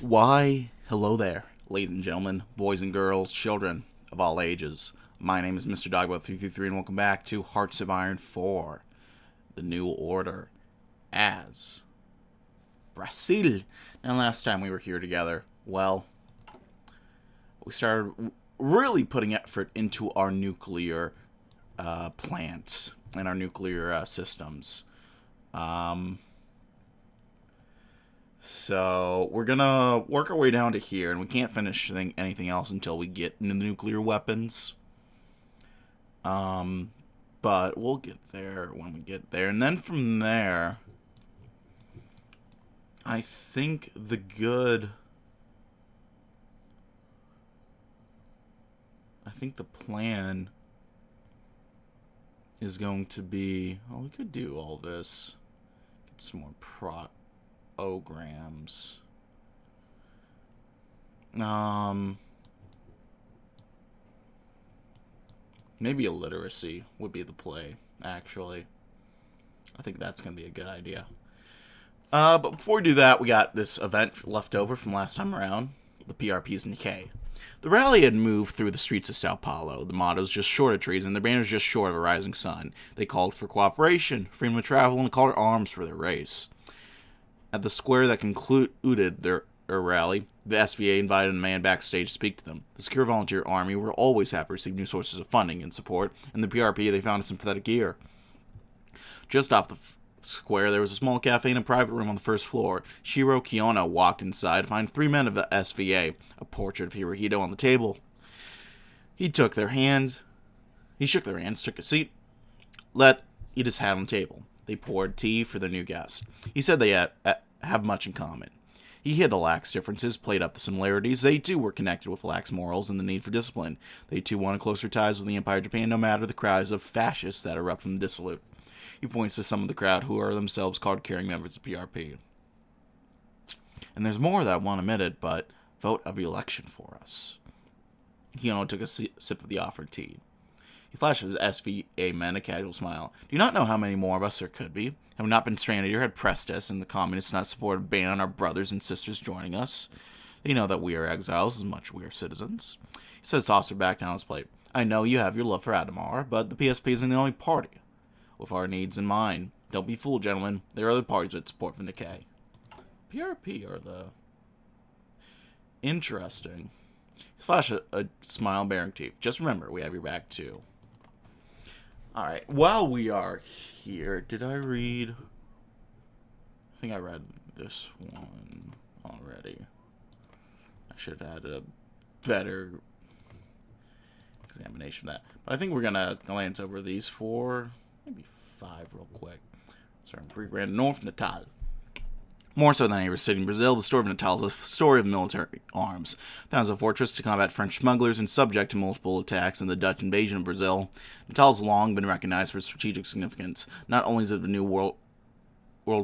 Why, hello there, ladies and gentlemen, boys and girls, children of all ages. My name is Mr. Dogbo333, and welcome back to Hearts of Iron 4, the New Order, as Brazil. Now, last time we were here together, well, we started really putting effort into our nuclear plants and our nuclear systems. So we're gonna work our way down to here, and we can't finish anything else until we get into the nuclear weapons. But we'll get there when we get there, and then from there, I think the plan is going to be, well, we could do all this, get some more programs. Maybe illiteracy would be the play, actually. I think that's going to be a good idea. But before we do that, we got this event left over from last time around, the PRP's decay. The rally had moved through the streets of Sao Paulo. The motto's just short of treason, the banner's just short of a rising sun. They called for cooperation, freedom of travel, and called to arms for their race. At the square that concluded their rally, the SVA invited a man backstage to speak to them. The Secure Volunteer Army were always happy to receive new sources of funding and support, and the PRP they found a sympathetic ear. Just off the square, there was a small cafe and a private room on the first floor. Shiro Kiona walked inside to find three men of the SVA, a portrait of Hirohito on the table. He shook their hands, took a seat, laid his hat on the table. They poured tea for their new guest. He said they have much in common. He hid the lax differences, played up the similarities. They too were connected with lax morals and the need for discipline. They too wanted closer ties with the Empire of Japan, no matter the cries of fascists that erupt from the dissolute. He points to some of the crowd who are themselves card-carrying members of PRP. And there's more that won't admit it, but vote every election for us. Kiyono took a sip of the offered tea. He flashed at his SVA men a casual smile. Do you not know how many more of us there could be? Have we not been stranded here, had Prestes and the communists not supported a ban on our brothers and sisters joining us? They know that we are exiles as much as we are citizens. He set his saucer back down his plate. I know you have your love for Adhemar, but the PSP isn't the only party with our needs in mind. Don't be fooled, gentlemen. There are other parties with support from decay. PRP are the interesting. He flashed a smile bearing teeth. Just remember, we have your back too. Alright, while we are here, did I read? I think I read this one already. I should have had a better examination of that. But I think we're going to glance over these four, maybe five real quick. Starting with Grand North Natal. More so than any other city in Brazil, the story of Natal is a story of military arms. Founded as a fortress to combat French smugglers and subject to multiple attacks in the Dutch invasion of Brazil, Natal has long been recognized for its strategic significance. Not only is it the new world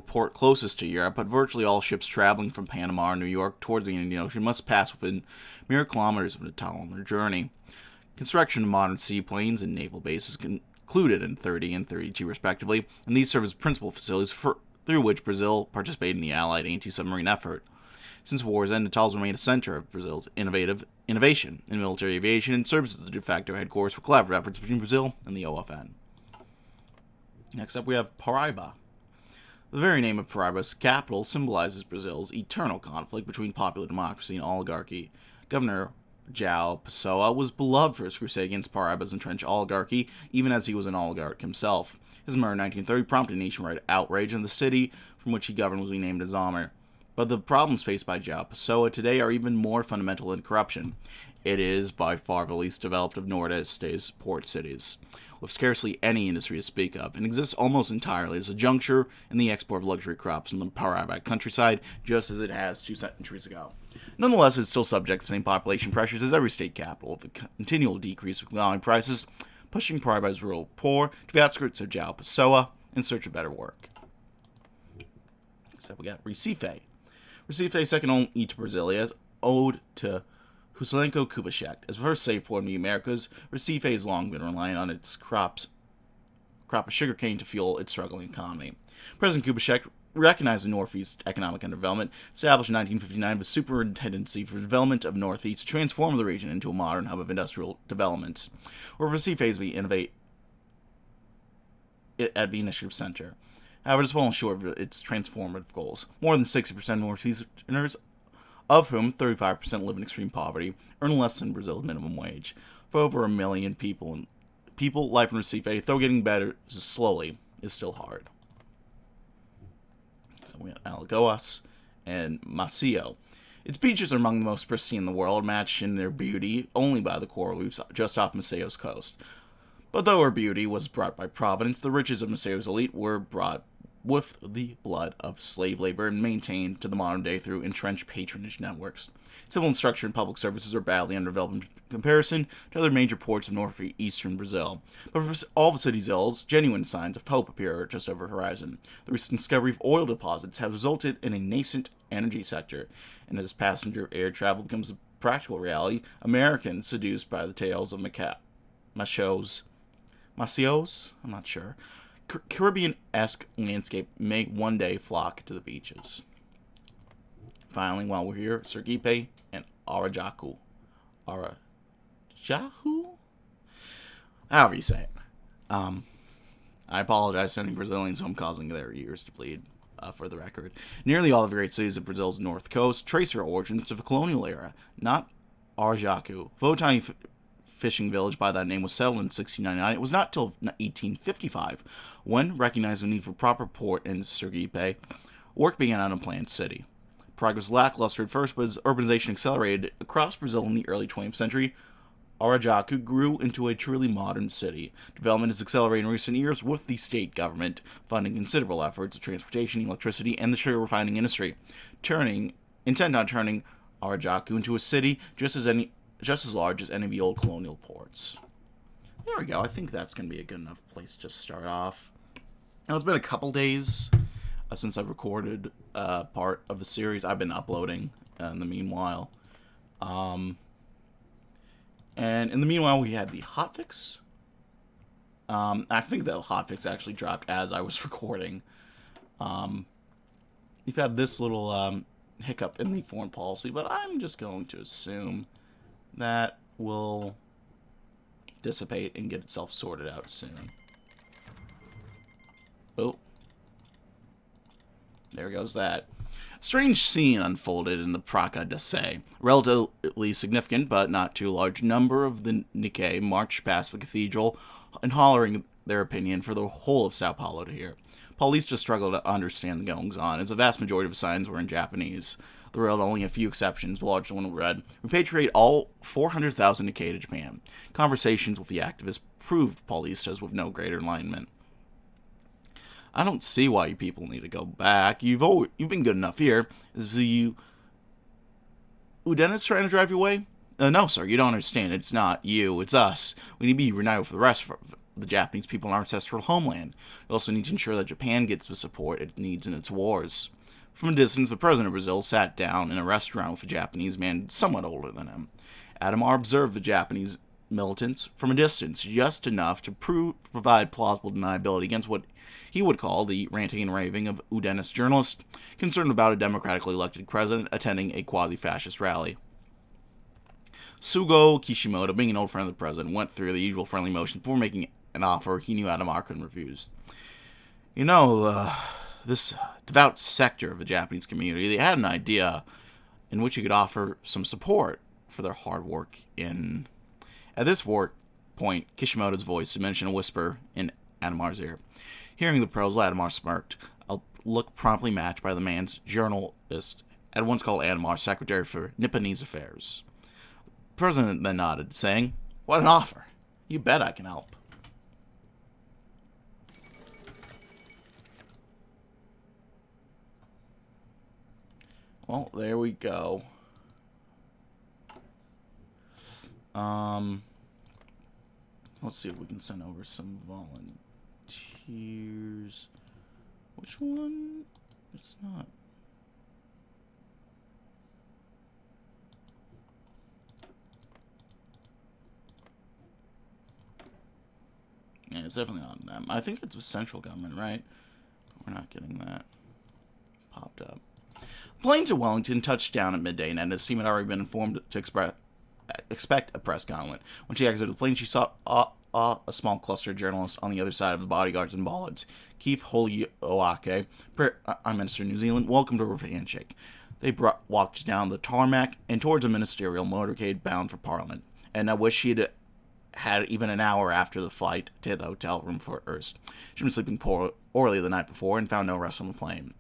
port closest to Europe, but virtually all ships traveling from Panama or New York towards the Indian Ocean must pass within mere kilometers of Natal on their journey. Construction of modern seaplanes and naval bases concluded in 30 and 32 respectively, and these serve as principal facilities through which Brazil participated in the Allied anti-submarine effort. Since war's end, Natal's remained a center of Brazil's innovation in military aviation and serves as the de facto headquarters for collaborative efforts between Brazil and the OFN. Next up, we have Paraíba. The very name of Paraíba's capital symbolizes Brazil's eternal conflict between popular democracy and oligarchy. Governor João Pessoa was beloved for his crusade against Paraíba's entrenched oligarchy, even as he was an oligarch himself. His murder in 1930 prompted nationwide outrage, and the city from which he governed was renamed as Adhemar. But the problems faced by João Pessoa today are even more fundamental than corruption. It is by far the least developed of Nordeste's port cities, with scarcely any industry to speak of, and exists almost entirely as a juncture in the export of luxury crops from the Paraíba countryside, just as it has 2 centuries ago. Nonetheless, it's still subject to the same population pressures as every state capital, with a continual decrease of commodity prices, pushing Paraíba's rural poor to the outskirts of João Pessoa in search of better work. So we got Recife. Recife, second only to Brasilia, is owed to Juscelenko Kubitschek. As the first safe port in the Americas, Recife has long been relying on its crop of sugarcane to fuel its struggling economy. President Kubitschek recognizing Northeast economic underdevelopment, established in 1959 the Superintendency for Development of Northeast to transform the region into a modern hub of industrial development. Where the phase we innovate at the initiative center. However, it's fallen short of its transformative goals. More than 60% of Northeasterners, of whom 35% live in extreme poverty, earn less than Brazil's minimum wage. For over 1 million people, life in Recife, though getting better slowly, is still hard. So we have Alagoas and Maceió. Its beaches are among the most pristine in the world, matched in their beauty only by the coral reefs just off Maceió's coast. But though her beauty was brought by providence, the riches of Maceió's elite were brought with the blood of slave labor and maintained to the modern day through entrenched patronage networks. Civil and structure and public services are badly underdeveloped in comparison to other major ports of northeastern Brazil. But for all the city's ills, genuine signs of hope appear just over the horizon. The recent discovery of oil deposits has resulted in a nascent energy sector, and as passenger air travel becomes a practical reality, Americans seduced by the tales of Maceió's, I'm not sure, Caribbean-esque landscape may one day flock to the beaches. Finally, while we're here, Sergipe and Arajaju. However you say it. I apologize to any Brazilians who I'm causing their ears to bleed, for the record. Nearly all of the great cities of Brazil's north coast trace their origins to the colonial era, not Arajaju. Though a tiny fishing village by that name was settled in 1699, it was not till 1855, when, recognizing the need for proper port in Sergipe, work began on a planned city. Progress was lackluster at first, but as urbanization accelerated across Brazil in the early 20th century, Arajaju grew into a truly modern city. Development has accelerated in recent years, with the state government funding considerable efforts of transportation, electricity, and the sugar refining industry, intent on turning Arajaju into a city just as large as any of the old colonial ports. There we go. I think that's going to be a good enough place to start off. Now, it's been a couple days since I recorded part of the series. I've been uploading in the meanwhile. And in the meanwhile, we had the hotfix. I think the hotfix actually dropped as I was recording. You've had this little hiccup in the foreign policy, but I'm just going to assume that will dissipate and get itself sorted out soon. Oh. There goes that. A strange scene unfolded in the Praça da Sé. Relatively significant, but not too large, number of the Nikkei marched past the cathedral and hollering their opinion for the whole of Sao Paulo to hear. Paulistas struggled to understand the goings-on, as the vast majority of the signs were in Japanese. There were only a few exceptions. The largest one read, "Repatriate all 400,000 Nikkei to Japan." Conversations with the activists proved Paulistas with no greater enlightenment. I don't see why you people need to go back. You've been good enough here. Is the Udinese trying to drive you away? No, sir, you don't understand. It's not you, it's us. We need to be united with the rest of the Japanese people in our ancestral homeland. We also need to ensure that Japan gets the support it needs in its wars. From a distance, the president of Brazil sat down in a restaurant with a Japanese man somewhat older than him. Adhemar observed the Japanese militants from a distance, just enough to provide plausible deniability against what he would call the ranting and raving of Udinese journalists concerned about a democratically elected president attending a quasi-fascist rally. Sugo Kishimoto, being an old friend of the president, went through the usual friendly motions before making an offer he knew Adhemar couldn't refuse. This devout sector of the Japanese community, they had an idea in which he could offer some support for their hard work in... At this point, Kishimoto's voice diminished in a whisper in Adhemar's ear. Hearing the proposal, Adhemar smirked, a look promptly matched by the man's journalist, at once called Adhemar Secretary for Nipponese Affairs. The president then nodded, saying, "What an offer! You bet I can help." Well, there we go. Let's see if we can send over some volunteers. Which one? It's not. Yeah, it's definitely not them. I think it's the central government, right? We're not getting that. popped up. The plane to Wellington touched down at midday, and his team had already been informed to expect a press gauntlet. When she exited the plane, she saw a small cluster of journalists on the other side of the bodyguards and bollards. Keith HoI, Prime Minister of New Zealand, welcomed her with a handshake. They walked down the tarmac and towards a ministerial motorcade bound for Parliament. And I wish she'd had even an hour after the flight to the hotel room first. She'd been sleeping poorly the night before and found no rest on the plane.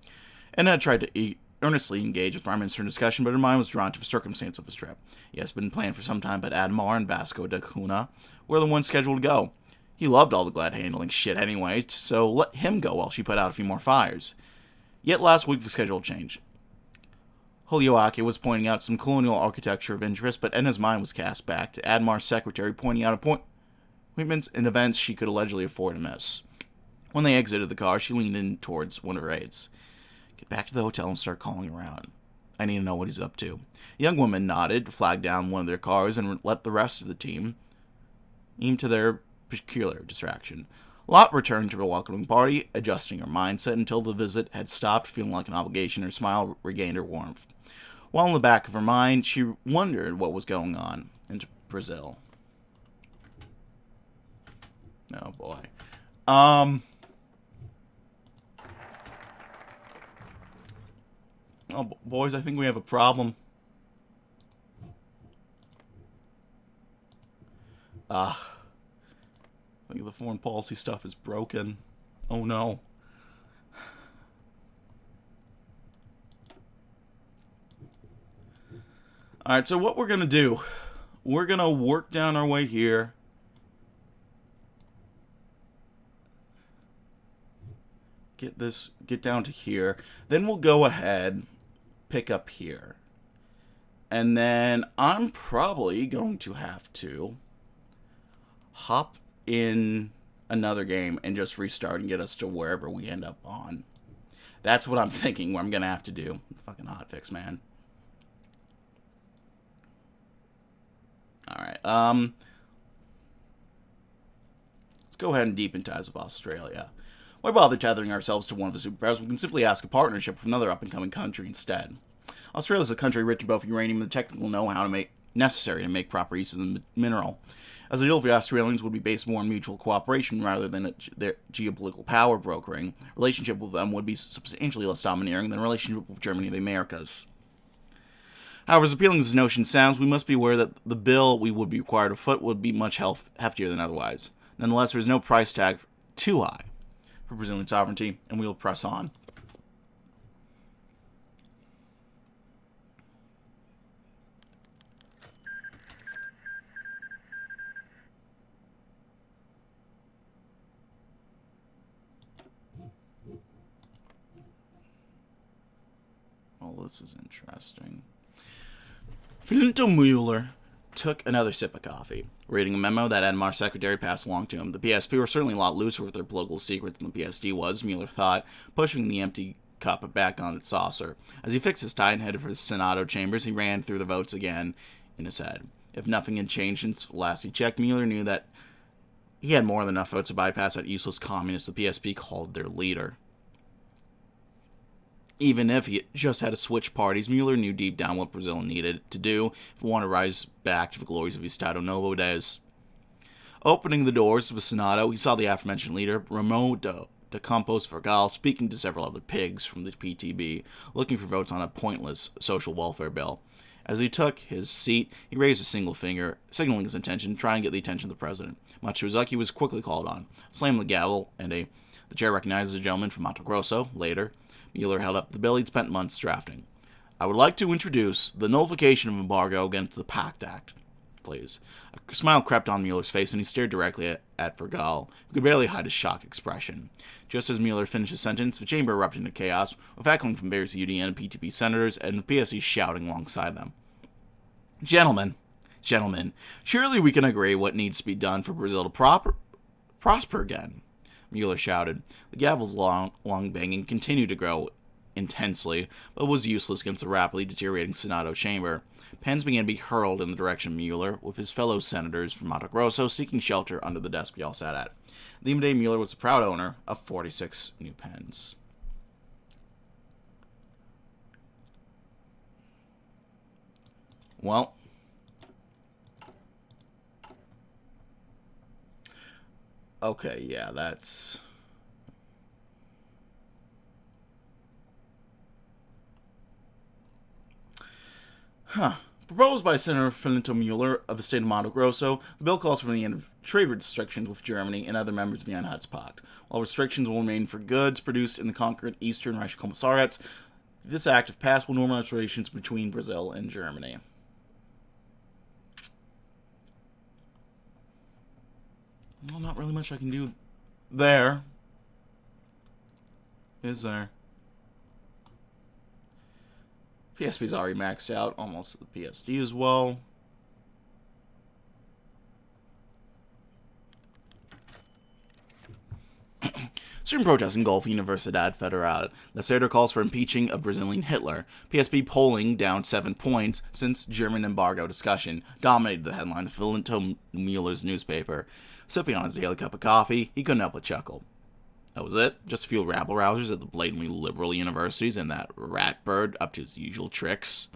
And had tried to earnestly engage with Prime Minister in discussion, but her mind was drawn to the circumstance of his trip. Yes, been planned for some time, but Adhemar and Vasco da Cunha were the ones scheduled to go. He loved all the glad-handling shit anyway, so let him go while she put out a few more fires. Yet last week the schedule changed. Holyoake was pointing out some colonial architecture of interest, but Enna's mind was cast back to Adhemar's secretary pointing out appointments and events she could allegedly afford to miss. When they exited the car, she leaned in towards one of her aides. Get back to the hotel and start calling around. I need to know what he's up to. The young woman nodded, flagged down one of their cars, and let the rest of the team aim to their peculiar distraction. Lot returned to her welcoming party, adjusting her mindset until the visit had stopped, feeling like an obligation. Her smile regained her warmth. While in the back of her mind, she wondered what was going on in Brazil. Oh, boy. Oh, boys, I think we have a problem. I think the foreign policy stuff is broken. Oh, no. Alright, so what we're going to do, we're going to work down our way here. Get down to here. Then we'll go ahead, pick up here. And then I'm probably going to have to hop in another game and just restart and get us to wherever we end up on. That's what I'm thinking, what I'm going to have to do. Fucking hotfix, man. Alright, let's go ahead and deepen ties with Australia. Why bother tethering ourselves to one of the superpowers? We can simply ask a partnership with another up-and-coming country instead. Australia is a country rich in both uranium and the technical know-how necessary to make proper use of the mineral. As the deal for the Australians would be based more on mutual cooperation rather than their geopolitical power brokering, relationship with them would be substantially less domineering than a relationship with Germany and the Americas. However, as appealing as this notion sounds, we must be aware that the bill we would be required to foot would be much heftier than otherwise. Nonetheless, there is no price tag too high for Brazilian sovereignty, and we will press on. Well, this is interesting. Flinto Mueller took another sip of coffee, reading a memo that Adhemar's secretary passed along to him. The PSP were certainly a lot looser with their political secrets than the PSD was, Mueller thought, pushing the empty cup back on its saucer. As he fixed his tie and headed for the Senado chambers, he ran through the votes again in his head. If nothing had changed since last he checked, Mueller knew that he had more than enough votes to bypass that useless communist the PSP called their leader. Even if he just had to switch parties, Mueller knew deep down what Brazil needed to do if it wanted to rise back to the glories of Estado Novo days. Opening the doors of the Senado, he saw the aforementioned leader, Ramon de Campos Vergal, speaking to several other pigs from the PTB, looking for votes on a pointless social welfare bill. As he took his seat, he raised a single finger, signaling his intention to try and get the attention of the president. Much to his luck, he was quickly called on. Slammed the gavel, and the chair recognized a gentleman from Mato Grosso. Later, Mueller held up the bill he'd spent months drafting. I would like to introduce the nullification of embargo against the PACT Act, please. A smile crept on Mueller's face, and he stared directly at Vergal, who could barely hide his shocked expression. Just as Mueller finished his sentence, the chamber erupted into chaos, with heckling from various UDN and PTP senators, and the PSC shouting alongside them. Gentlemen, surely we can agree what needs to be done for Brazil to prosper again. Mueller shouted. The gavel's long banging continued to grow intensely, but was useless against the rapidly deteriorating Senado chamber. Pens began to be hurled in the direction of Mueller, with his fellow senators from Mato Grosso seeking shelter under the desk they all sat at. At the end of the day, Mueller was the proud owner of 46 new pens. Well. Okay, yeah, that's... Huh. Proposed by Senator Finito Mueller of the state of Mato Grosso, the bill calls for the end of trade restrictions with Germany and other members of the Einheitspact. While restrictions will remain for goods produced in the conquered Eastern Reich Commissariats, this act, if passed, will normalize relations between Brazil and Germany. Well, not really much I can do there. Is there? PSP's already maxed out, almost the PSD as well. Student protests engulf Universidad Federal. Lacerda calls for impeaching of Brazilian Hitler. PSP polling down 7 points since German embargo discussion dominated the headline of Finito Mueller's newspaper. Sipping on his daily cup of coffee, he couldn't help but chuckle. That was it. Just a few rabble-rousers at the blatantly liberal universities and that rat-bird up to his usual tricks.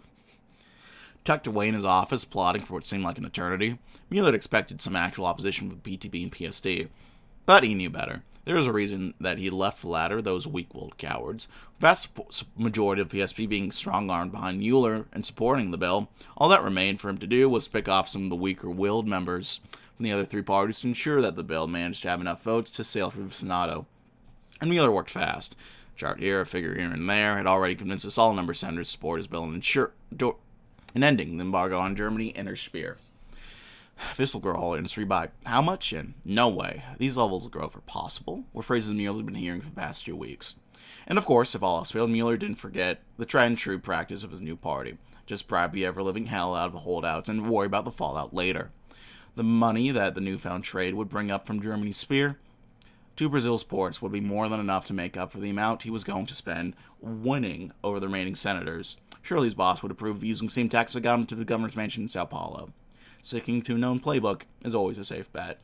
Tucked away in his office, plotting for what seemed like an eternity, Mueller had expected some actual opposition from PTB and PSD. But he knew better. There was a reason that he left the latter, those weak-willed cowards. The vast majority of PSP being strong-armed behind Mueller and supporting the bill, all that remained for him to do was pick off some of the weaker-willed members from the other three parties to ensure that the bill managed to have enough votes to sail through the Senado. And Mueller worked fast. A chart here, a figure here and there, had already convinced a solid number of senators to support his bill and ending the embargo on Germany and her spear. This will grow a whole industry by how much? And no way. These levels of growth are possible, were phrases Mueller had been hearing for the past 2 weeks. And of course, if all else failed, Mueller didn't forget the tried and true practice of his new party. Just bribe the ever-living hell out of the holdouts and worry about the fallout later. The money that the newfound trade would bring up from Germany's spear to Brazil's ports would be more than enough to make up for the amount he was going to spend winning over the remaining senators. Surely his boss would approve of using the same tax that got him to the governor's mansion in Sao Paulo. Sticking to a known playbook is always a safe bet.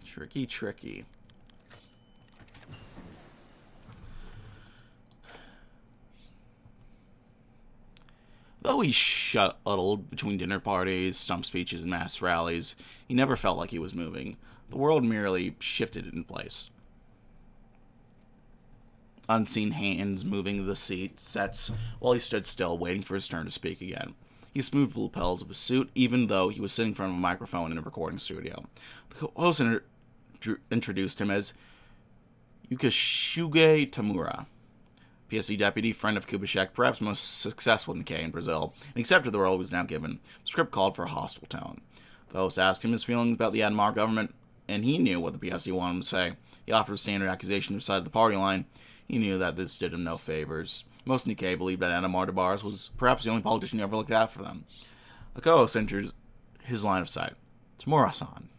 Tricky, tricky. Though he shuttled between dinner parties, stump speeches, and mass rallies, he never felt like he was moving. The world merely shifted in place. Unseen hands moving the seat sets while he stood still, waiting for his turn to speak again. He smoothed the lapels of his suit, even though he was sitting in front of a microphone in a recording studio. The host introduced him as Yukishuge Tamura, PSD deputy, friend of Kubitschek, perhaps most successful Nikkei in Brazil, and accepted the role he was now given. The script called for a hostile tone. The host asked him his feelings about the Adhemar government, and he knew what the PSD wanted him to say. He offered a standard accusation to the side of the party line. He knew that this did him no favors. Most Nikkei believed that Adhemar de Barros was perhaps the only politician who ever looked out for them. A co-host entered his line of sight. Tamura-san,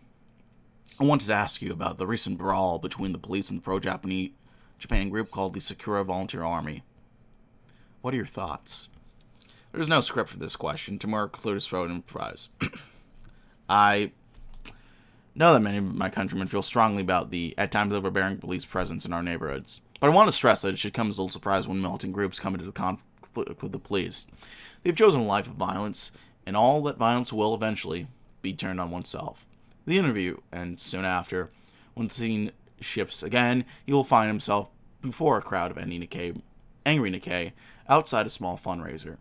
I wanted to ask you about the recent brawl between the police and the pro-Japan group called the Sakura Volunteer Army. What are your thoughts? There was no script for this question. Tamura cleared his throat and improvised. I know that many of my countrymen feel strongly about the, at times, overbearing police presence in our neighborhoods. But I want to stress that it should come as a little surprise when militant groups come into the conflict with the police. They've chosen a life of violence, and all that violence will eventually be turned on oneself. The interview ends soon after. When the scene shifts again, he will find himself before a crowd of angry Nikkei outside a small fundraiser.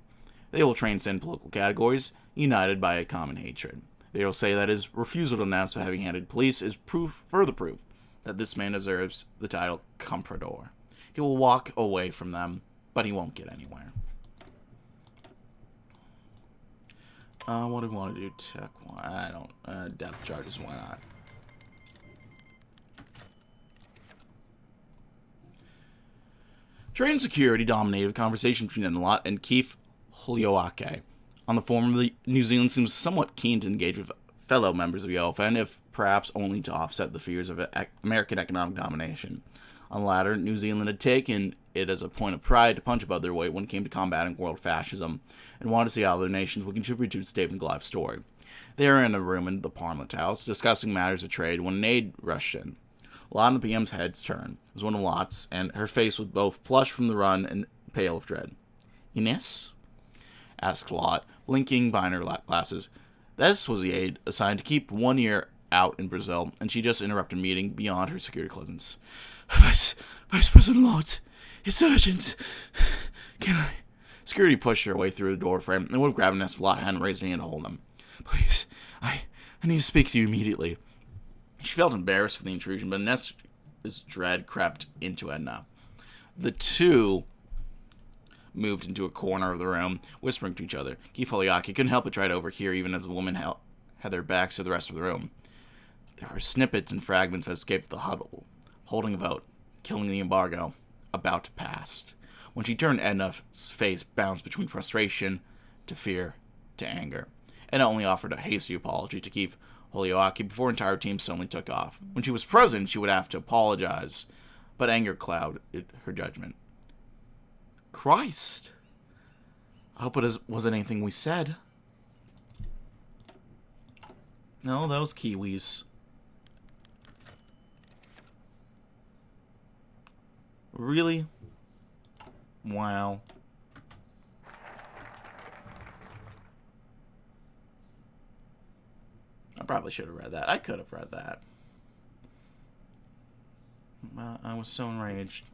They will transcend political categories, united by a common hatred. They will say that his refusal to announce the heavy-handed police is further proof that this man deserves the title Comprador. He will walk away from them, but he won't get anywhere. What do we want to do? Tech one. I don't. Depth charges, why not? Trade and security dominated the conversation between Enlot and Keith Holyoake. On the former, New Zealand seems somewhat keen to engage with fellow members of the OFN, if perhaps only to offset the fears of American economic domination. On the latter, New Zealand had taken it as a point of pride to punch above their weight when it came to combating world fascism, and wanted to see how other nations would contribute to its David and Goliath story. They were in a room in the Parliament House, discussing matters of trade, when an aide rushed in. Lot and the PM's heads turned. It was one of Lot's, and her face was both flushed from the run and pale of dread. Ines? asked Lot, blinking behind her glasses. This was the aide assigned to keep 1 year out in Brazil, and she just interrupted a meeting beyond her security clearance. Vice President Lot, it's urgent. Can I? Security pushed her way through the door frame and would have grabbed Ness if Lot hadn't raised her hand to hold him. Please, I need to speak to you immediately. She felt embarrassed for the intrusion, but Ness's dread crept into Edna. The two moved into a corner of the room, whispering to each other. Keith Holiaki couldn't help but try to overhear, even as the women had their backs to the rest of the room. There were snippets and fragments that escaped the huddle. Holding a vote, killing the embargo, about to pass. When she turned, Edna's face bounced between frustration to fear to anger. Edna only offered a hasty apology to Keith Holiaki before her entire team suddenly took off. When she was present, she would have to apologize, but anger clouded her judgment. Christ! I hope it wasn't anything we said. No, those Kiwis. Really? Wow. I probably should have read that. I could have read that. I was so enraged.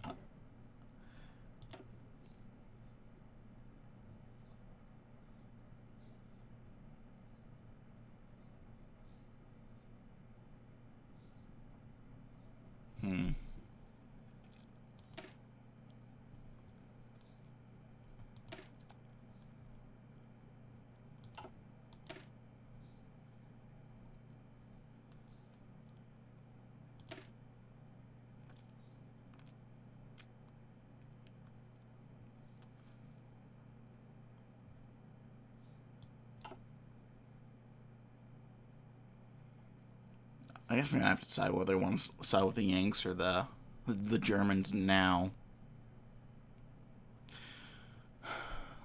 I guess we're gonna have to decide whether we want to side with the Yanks or the Germans now.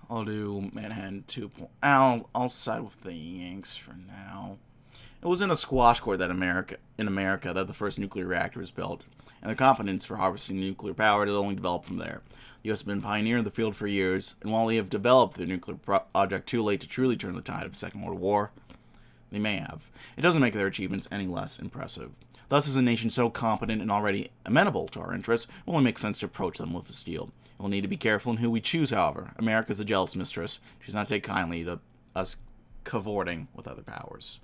I'll do Manhattan 2. I'll side with the Yanks for now. It was in a squash court in America that the first nuclear reactor was built, and the competence for harvesting nuclear power had only developed from there. The U.S. has been pioneering the field for years, and while they have developed the nuclear project too late to truly turn the tide of the Second World War, they may have. It doesn't make their achievements any less impressive. Thus, as a nation so competent and already amenable to our interests, it only makes sense to approach them with steel. We'll need to be careful in who we choose, however. America's a jealous mistress. She does not take kindly to us cavorting with other powers.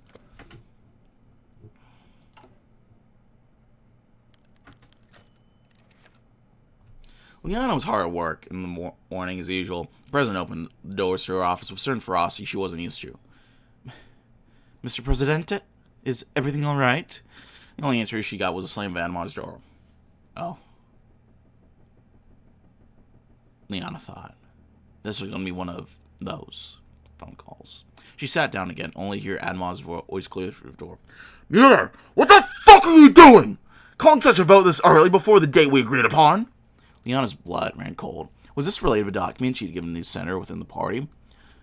Liana was hard at work in the morning as usual. The president opened the doors to her office with certain ferocity she wasn't used to. Mr. Presidente, is everything all right? The only answer she got was a slam of Adhemar's door. Oh. Liana thought. This was going to be one of those phone calls. She sat down again, only to hear Adhemar's voice clear through the door. Mueller, what the fuck are you doing? Calling such a vote this early before the date we agreed upon? Liana's blood ran cold. Was this related to a document she'd given the senator within the party?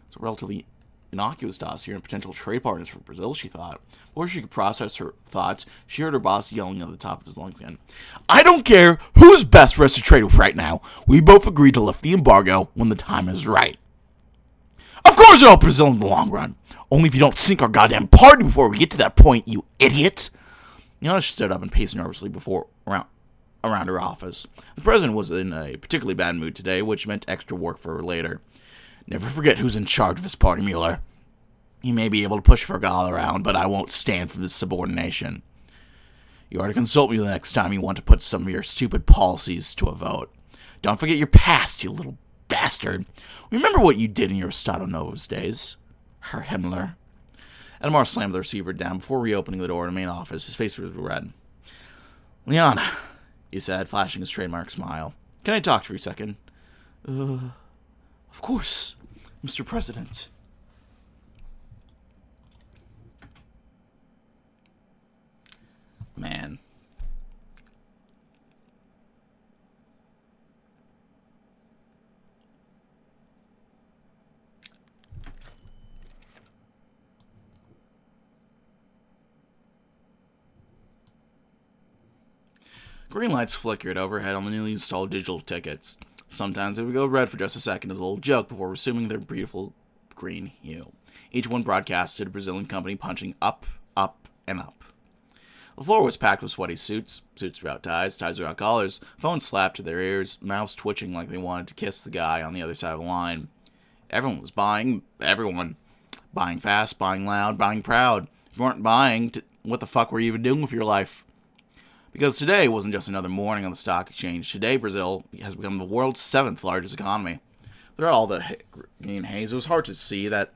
It's a relatively innocuous dossier and potential trade partners for Brazil, she thought. Before she could process her thoughts, she heard her boss yelling at the top of his lungs again. I don't care who's best for us to trade with right now. We both agreed to lift the embargo when the time is right. Of course it'll help Brazil in the long run. Only if you don't sink our goddamn party before we get to that point, you idiot. She stood up and paced nervously around her office. The president was in a particularly bad mood today, which meant extra work for her later. Never forget who's in charge of this party, Mueller. You may be able to push Fergal around, but I won't stand for this subordination. You are to consult me the next time you want to put some of your stupid policies to a vote. Don't forget your past, you little bastard. Remember what you did in your Estado Novo's days, Herr Himmler. Adhemar slammed the receiver down before reopening the door to the main office. His face was red. Liana, he said, flashing his trademark smile. Can I talk for a second? Of course, Mr. President. Man. Green lights flickered overhead on the newly installed digital tickets. Sometimes they would go red for just a second as a little joke before resuming their green hue. Each one broadcasted a Brazilian company punching up, up, and up. The floor was packed with sweaty suits without ties without collars, phones slapped to their ears, mouths twitching like they wanted to kiss the guy on the other side of the line. Everyone was buying, everyone. Buying fast, buying loud, buying proud. If you weren't buying, what the fuck were you even doing with your life? Because today wasn't just another morning on the stock exchange. Today, Brazil has become the world's 7th largest economy. Throughout all the green haze, it was hard to see that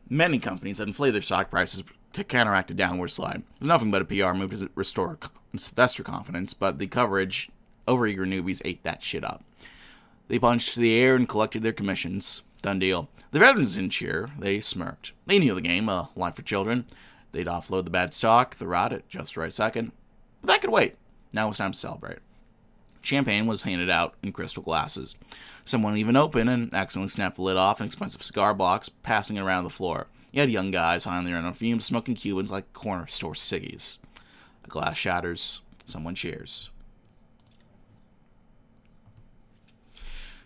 many companies had inflated their stock prices to counteract a downward slide. It was nothing but a PR move to restore investor confidence, but the coverage, overeager newbies ate that shit up. They punched the air and collected their commissions. Done deal. The veterans didn't cheer. They smirked. They knew the game, a life for children. They'd offload the bad stock, the rot at just the right second. But that could wait. Now it was time to celebrate. Champagne was handed out in crystal glasses. Someone even opened and accidentally snapped the lid off an expensive cigar box, passing it around the floor. You had young guys high on their own fumes, smoking Cubans like corner store ciggies. A glass shatters. Someone cheers.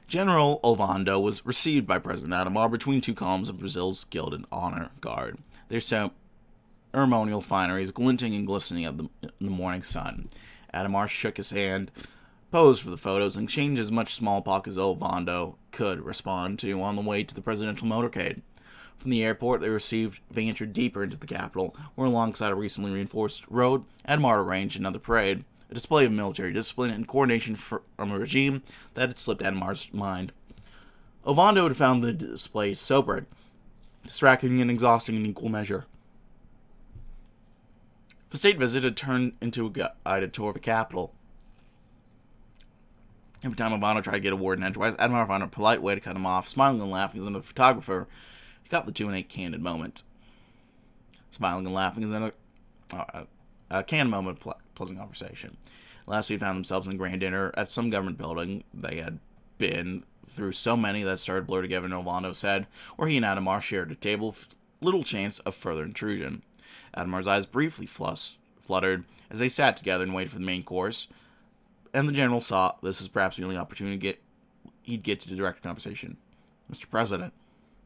General Ovando was received by President Adhemar between two columns of Brazil's Gilded Honor Guard. Their ceremonial fineries glinting and glistening in the morning sun. Adhemar shook his hand, posed for the photos, and exchanged as much small talk as Ovando could respond to on the way to the presidential motorcade. From the airport, they entered deeper into the capital, where alongside a recently reinforced road, Adhemar arranged another parade, a display of military discipline and coordination from a regime that had slipped Adhemar's mind. Ovando had found the display sobering, distracting and exhausting in equal measure. The state visit had turned into a guided tour of the capital. Every time Ovando tried to get a word in edgewise, Adhemar found a polite way to cut him off, smiling and laughing as another photographer. He got the 2 in a candid moment. Smiling and laughing is a candid moment of pleasant conversation. Lastly, they found themselves in a grand dinner at some government building. They had been through so many that started to blur together in Ovando's head, where he and Adhemar shared a table with little chance of further intrusion. Adhemar's eyes briefly fluttered as they sat together and waited for the main course, and the general saw this as perhaps the only opportunity he'd get to direct a conversation. Mr. President,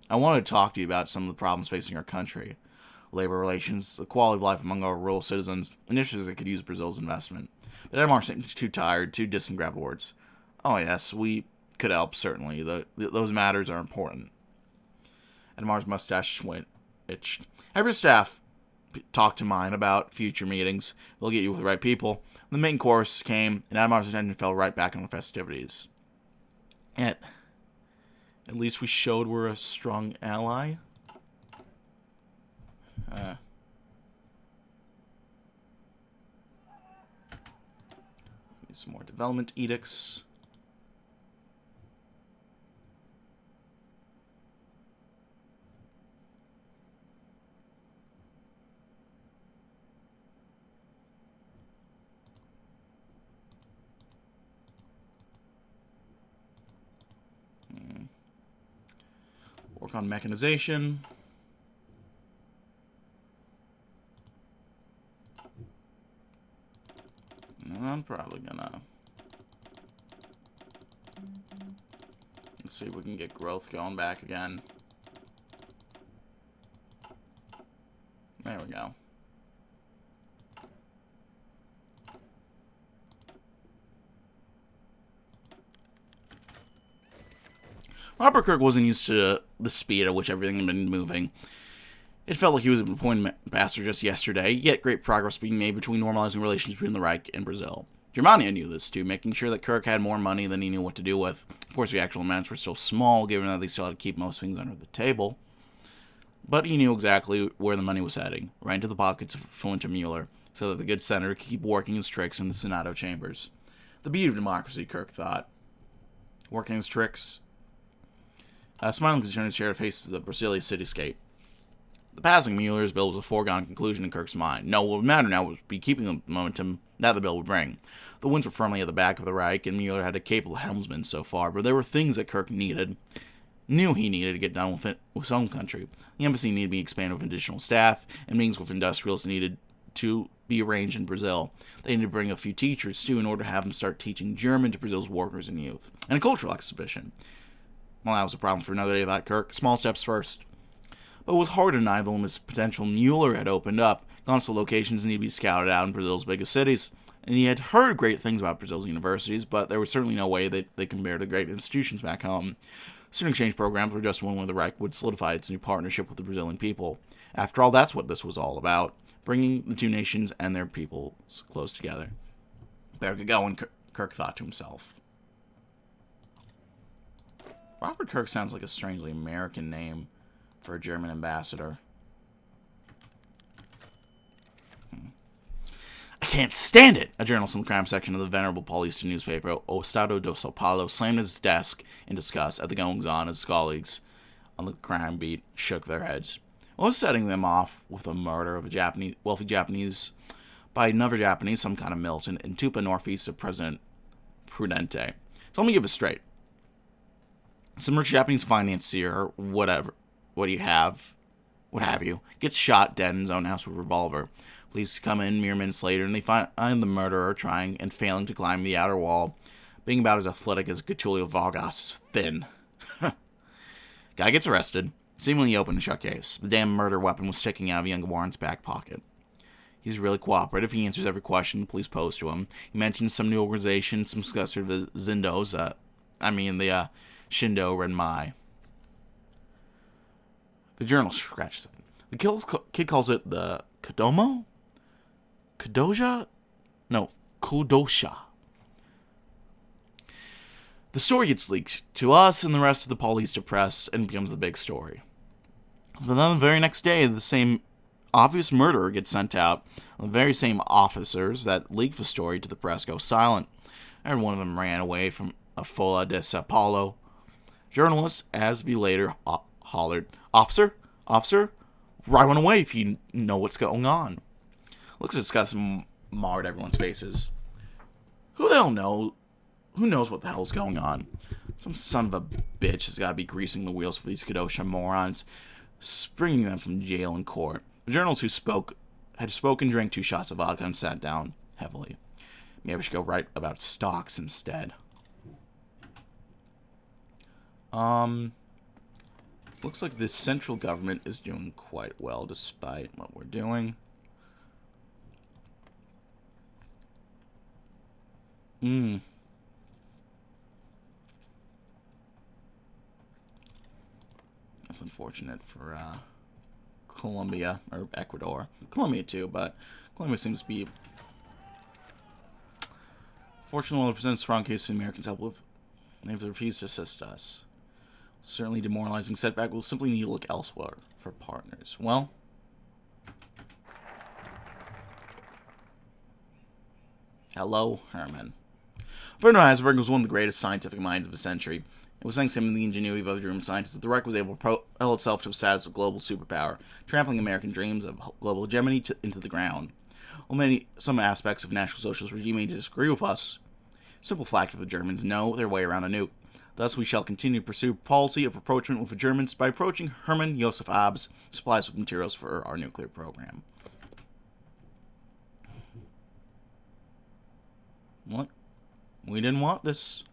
I wanted to talk to you about some of the problems facing our country. Labor relations, the quality of life among our rural citizens, initiatives that could use Brazil's investment. But Adhemar seemed too tired, too distant to grab words. Oh yes, we could help, certainly. Those matters are important. Adhemar's mustache itched. Have your staff talk to mine about future meetings. They'll get you with the right people. The main course came, and Adhemar's attention fell right back on the festivities. At least we showed we're a strong ally. Need some more development edicts. Work on mechanization. I'm probably gonna... Let's see if we can get growth going back again. There we go. Robert Kirk wasn't used to the speed at which everything had been moving. It felt like he was an appointed ambassador just yesterday, yet great progress being made between normalizing relations between the Reich and Brazil. Germania knew this too, making sure that Kirk had more money than he knew what to do with. Of course, the actual amounts were still small, given that they still had to keep most things under the table. But he knew exactly where the money was heading, right into the pockets of Flint and Mueller, so that the good senator could keep working his tricks in the Senado chambers. The beauty of democracy, Kirk thought. Working his tricks. Smiling concern his share of faces of the Brazilian cityscape. The passing of Mueller's bill was a foregone conclusion in Kirk's mind. No, what would matter now would be keeping the momentum that the bill would bring. The winds were firmly at the back of the Reich, and Mueller had a capable helmsman so far, but there were things that Kirk knew he needed to get done with his own country. The embassy needed to be expanded with additional staff, and meetings with industrials needed to be arranged in Brazil. They needed to bring a few teachers, too, in order to have them start teaching German to Brazil's workers and youth. And a cultural exhibition. Well, that was a problem for another day, thought Kirk. Small steps first. But it was hard to deny the limits potential Mueller had opened up. Consul locations need to be scouted out in Brazil's biggest cities. And he had heard great things about Brazil's universities, but there was certainly no way that they compared to great institutions back home. Student exchange programs were just one way the Reich would solidify its new partnership with the Brazilian people. After all, that's what this was all about, bringing the two nations and their peoples close together. Better get going, Kirk thought to himself. Robert Kirk sounds like a strangely American name for a German ambassador. I can't stand it! A journalist in the crime section of the venerable Paulista newspaper, O Estado do Sao Paulo, slammed his desk in disgust at the goings-on as his colleagues on the crime beat shook their heads. What was setting them off with the murder of a wealthy Japanese by another Japanese, some kind of militant, in Tupa, northeast of President Prudente. So let me give it straight. Some rich Japanese financier, whatever, what have you, gets shot dead in his own house with a revolver. Police come in mere minutes later, and they find the murderer trying and failing to climb the outer wall, being about as athletic as Getulio Vargas is thin. Guy gets arrested, seemingly open and shut case. The damn murder weapon was sticking out of young Warren's back pocket. He's really cooperative. He answers every question the police pose to him. He mentions some new organization, some successor to the Zindos, the Shindo Renmai. The journal scratches it. The kid calls it the Kodomo? Kudosha? No, Kudosha. The story gets leaked to us and the rest of the Paulista press and becomes the big story. But then the very next day, the same obvious murderer gets sent out. The very same officers that leaked the story to the press go silent. Every one of them ran away from a Folha de Sao Paulo. Journalists, as we later hollered, Officer, run away if you know what's going on. Looks disgust marred everyone's faces. Who the hell knows? Who knows what the hell's going on? Some son of a bitch has got to be greasing the wheels for these Kadosha morons, springing them from jail and court. The journalists who had spoken, drank 2 shots of vodka, and sat down heavily. Maybe I should go write about stocks instead. Looks like the central government is doing quite well despite what we're doing. That's unfortunate for Colombia, or Ecuador. Colombia too, but Colombia seems to be... Fortunately, it presents a strong case for the Americans help with. They've refused to assist us. Certainly demoralizing setback. We'll simply need to look elsewhere for partners. Well, hello, Herman. Werner Heisenberg was one of the greatest scientific minds of the century. It was thanks to him and the ingenuity of other German scientists that the Reich was able to propel itself to the status of global superpower, trampling American dreams of global hegemony into the ground. While some aspects of National Socialist regime may disagree with us, simple fact that the Germans know their way around a nuke. Thus, we shall continue to pursue policy of rapprochement with the Germans by approaching Hermann Josef Ab's supplies with materials for our nuclear program. What? We didn't want this.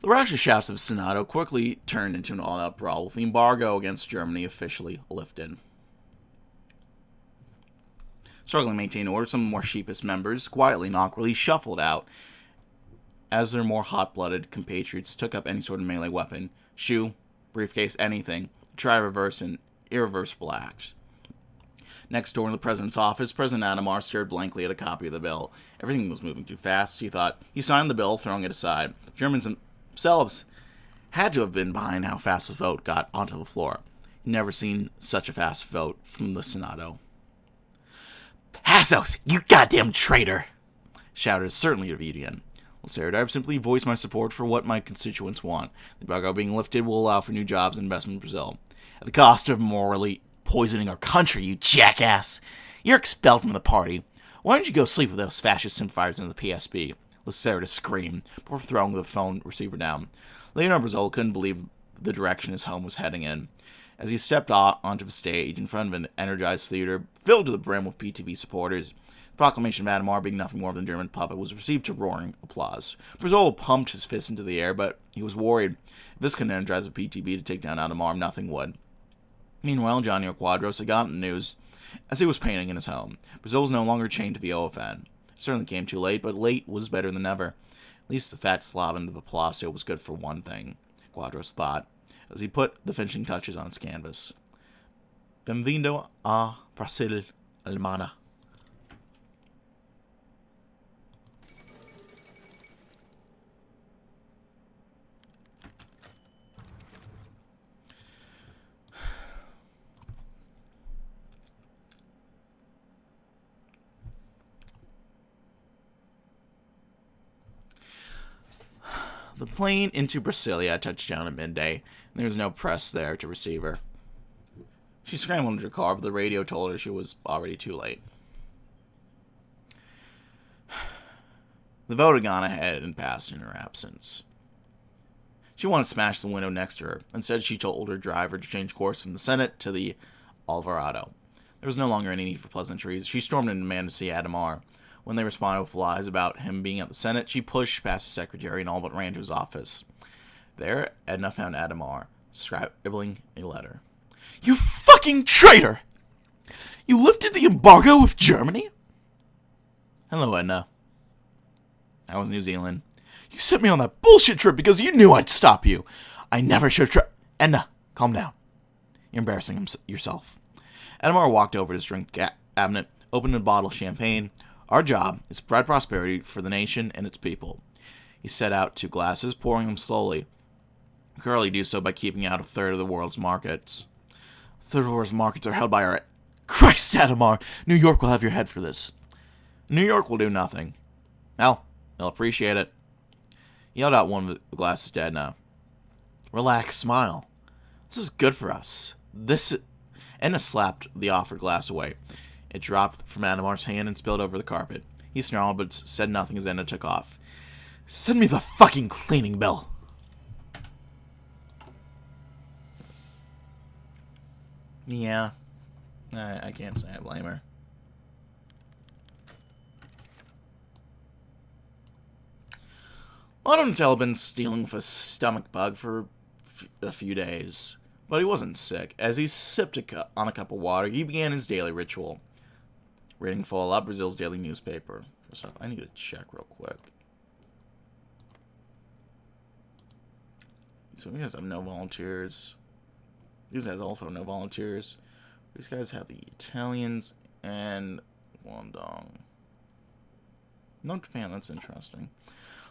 The raucous shouts of Senado quickly turned into an all-out brawl, with the embargo against Germany officially lifted. Struggling to maintain order, some more sheepish members quietly and awkwardly shuffled out as their more hot-blooded compatriots took up any sort of melee weapon, shoe, briefcase, anything, to try to reverse an irreversible act. Next door in the president's office, President Adhemar stared blankly at a copy of the bill. Everything was moving too fast, he thought. He signed the bill, throwing it aside. Germans themselves had to have been behind how fast the vote got onto the floor. He'd never seen such a fast vote from the Senado. "Hassos, you goddamn traitor!" shouted certainly to Vidian. I've simply voiced my support for what my constituents want. The embargo being lifted will allow for new jobs and investment in Brazil. At the cost of morally poisoning our country, you jackass! You're expelled from the party. Why don't you go sleep with those fascist sympathizers in the PSB? Lacerda screamed before throwing the phone receiver down. Leonardo Brazil couldn't believe the direction his home was heading in. As he stepped onto the stage in front of an energized theater filled to the brim with PTB supporters, the proclamation of Adhemar, being nothing more than a German puppet, was received to roaring applause. Brizola pumped his fist into the air, but he was worried. If this could energize the PTB to take down Adhemar, nothing would. Meanwhile, Johnny Quadros had gotten the news as he was painting in his home. Brazil was no longer chained to the OFN. It certainly came too late, but late was better than never. At least the fat slob into the Palacio was good for one thing, Quadros thought, as he put the finishing touches on his canvas. Benvindo a Brasil, Alemana. The plane into Brasilia touched down at midday, and there was no press there to receive her. She scrambled into her car, but the radio told her she was already too late. The vote had gone ahead and passed in her absence. She wanted to smash the window next to her. Instead, she told her driver to change course from the Senate to the Alvarado. There was no longer any need for pleasantries. She stormed in demand to see Adhemar. When they responded with lies about him being at the Senate, she pushed past the secretary and all but ran to his office. There, Edna found Adhemar, scribbling a letter. "You fucking traitor! You lifted the embargo with Germany?" "Hello, Edna." "That was New Zealand." "You sent me on that bullshit trip because you knew I'd stop you. I never should have Edna, calm down. You're embarrassing yourself." Adhemar walked over to his drink cabinet, opened a bottle of champagne. "Our job is to spread prosperity for the nation and its people." He set out 2 glasses, pouring them slowly. He could only do so by keeping out a third of the world's markets. A third of the world's markets are held by our... Christ, Adhemar! New York will have your head for this. New York will do nothing. Hell, they'll appreciate it. He held out one of the glasses to Edna. "Relax, smile. This is good for us. Edna slapped the offered glass away. It dropped from Adhemar's hand and spilled over the carpet. He snarled but said nothing as Edna took off. "Send me the fucking cleaning bill." Yeah, I can't say I blame her. Lotto had been dealing with a stomach bug for a few days, but he wasn't sick. As he sipped on a cup of water, he began his daily ritual. Reading full up Brazil's daily newspaper. First off, I need to check real quick. So you guys have no volunteers. These guys also have no volunteers. These guys have the Italians and Guangdong. No Japan, that's interesting.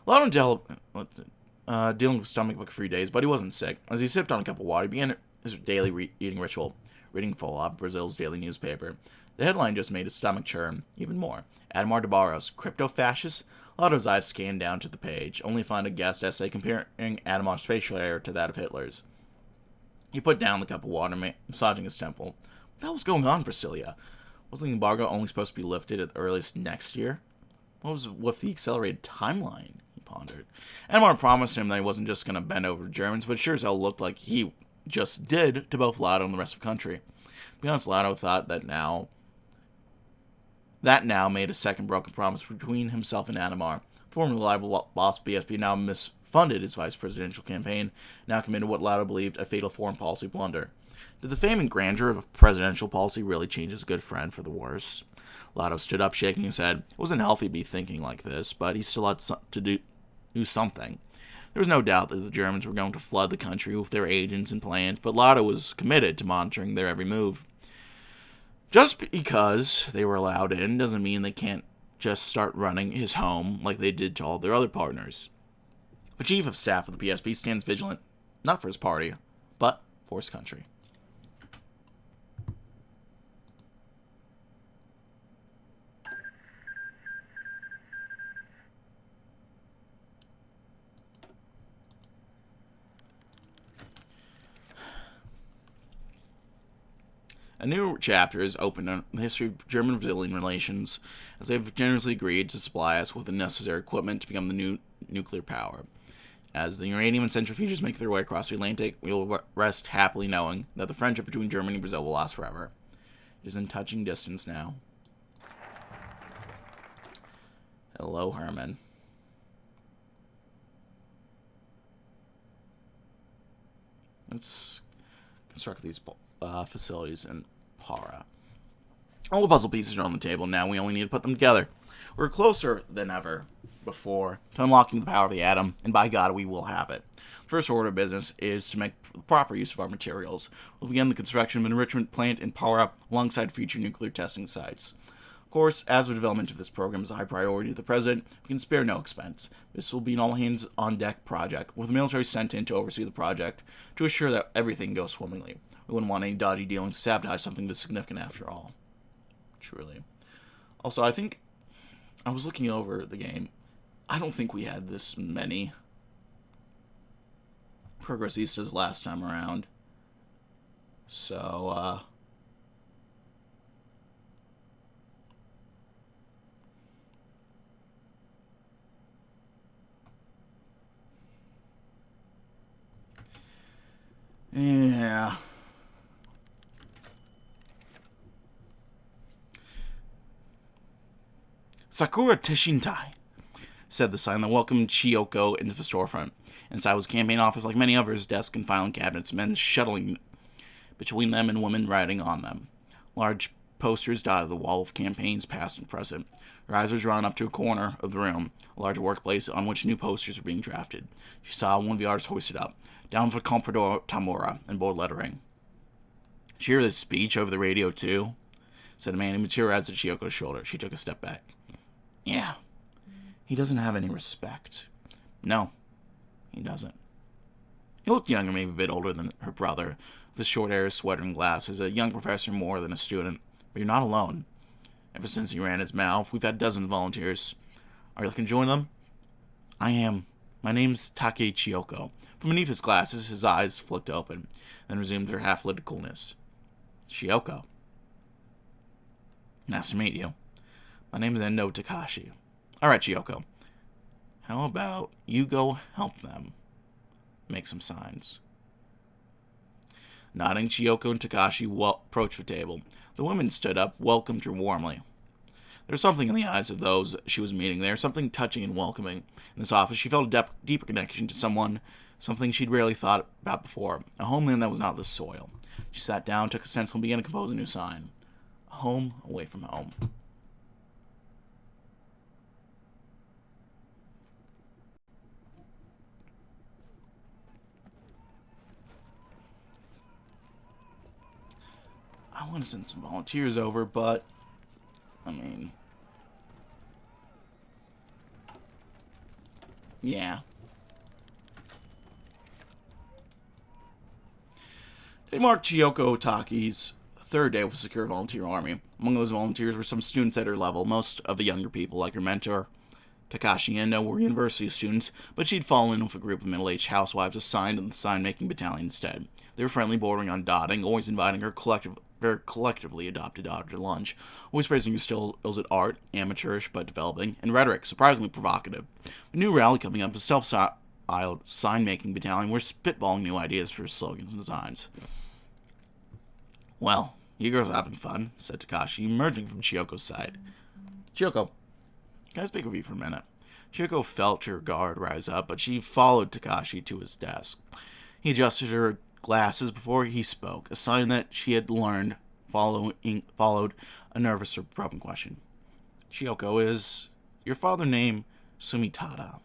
Lotto dealing with stomach bug for 3 days, but he wasn't sick. As he sipped on a cup of water, he began his daily eating ritual. Reading full up Brazil's daily newspaper. The headline just made his stomach churn even more. Adhemar de Barros, crypto-fascist? Lotto's eyes scanned down to the page, only to find a guest essay comparing Adhemar's facial hair to that of Hitler's. He put down the cup of water, massaging his temple. What the hell was going on, Brasilia? Wasn't the embargo only supposed to be lifted at the earliest next year? What was with the accelerated timeline? He pondered. Adhemar promised him that he wasn't just going to bend over to Germans, but it sure as hell looked like he just did to both Lotto and the rest of the country. To be honest, Lotto thought that now made a second broken promise between himself and Adhemar. Former reliable boss BSP now misfunded his vice presidential campaign, now committed what Lotto believed a fatal foreign policy blunder. Did the fame and grandeur of presidential policy really change his good friend for the worse? Lotto stood up, shaking his head. It wasn't healthy to be thinking like this, but he still had to do something. There was no doubt that the Germans were going to flood the country with their agents and plans, but Lotto was committed to monitoring their every move. Just because they were allowed in doesn't mean they can't just start running his home like they did to all their other partners. The chief of staff of the PSP stands vigilant, not for his party, but for his country. A new chapter is opened on the history of German-Brazilian relations, as they have generously agreed to supply us with the necessary equipment to become the new nuclear power. As the uranium and centrifuges make their way across the Atlantic, we will rest happily knowing that the friendship between Germany and Brazil will last forever. It is in touching distance now. Hello, Herman. Let's construct these facilities in Para. All the puzzle pieces are on the table now. We only need to put them together. We're closer than ever before to unlocking the power of the atom, and by God, we will have it. First order of business is to make proper use of our materials. We'll begin the construction of an enrichment plant in Para alongside future nuclear testing sites. Of course, as the development of this program is a high priority to the President, we can spare no expense. This will be an all-hands-on-deck project, with the military sent in to oversee the project to assure that everything goes swimmingly. We wouldn't want any dodgy dealings to sabotage something this significant after all. Truly. Also, I think I was looking over the game. I don't think we had this many Progressistas last time around. So, yeah. Sakura Tishintai, said the sign that welcomed Chiyoko into the storefront. Inside was a campaign office like many others, desks and filing cabinets, men shuttling between them and women riding on them. Large posters dotted the wall of campaigns past and present. Her eyes were drawn up to a corner of the room, a large workplace on which new posters were being drafted. She saw one of the artists hoisted up, down for Comprador Tamura, in bold lettering. Did you hear this speech over the radio, too? Said a man who materialized at Chiyoko's shoulder. She took a step back. Yeah. He doesn't have any respect. No, he doesn't. He looked younger, maybe a bit older than her brother, with his short hair, sweater, and glasses, a young professor more than a student. But you're not alone. Ever since he ran his mouth, we've had dozens of volunteers. Are you looking to join them? I am. My name's Take Chiyoko. From beneath his glasses, his eyes flicked open, then resumed their half-lit coolness. Chiyoko. Nice to meet you. My name is Endo Takashi. Alright, Chiyoko. How about you go help them make some signs? Nodding, Chiyoko and Takashi approached the table. The women stood up, welcomed her warmly. There was something in the eyes of those she was meeting there, something touching and welcoming. In this office, she felt a deeper connection to someone, something she'd rarely thought about before, a homeland that was not the soil. She sat down, took a stencil, and began to compose a new sign. A home away from home. I want to send some volunteers over, but, I mean, yeah. It marked Chiyoko Otaki's third day with a secure volunteer army. Among those volunteers were some students at her level, most of the younger people, like her mentor, Takashi Endo, were university students, but she'd fallen in with a group of middle-aged housewives assigned to the sign-making battalion instead. They were friendly, bordering on dotting, always inviting her very collectively adopted daughter to lunch, always praising her skills at art, amateurish but developing, and rhetoric, surprisingly provocative. A new rally coming up, a self-styled sign-making battalion, were spitballing new ideas for slogans and designs. Well, you girls are having fun, said Takashi, emerging from Chiyoko's side. Chiyoko, can I speak with you for a minute? Chiyoko felt her guard rise up, but she followed Takashi to his desk. He adjusted her glasses before he spoke, a sign that she had learned followed a nervous or probing question. Chiyoko, is your father named Sumitada?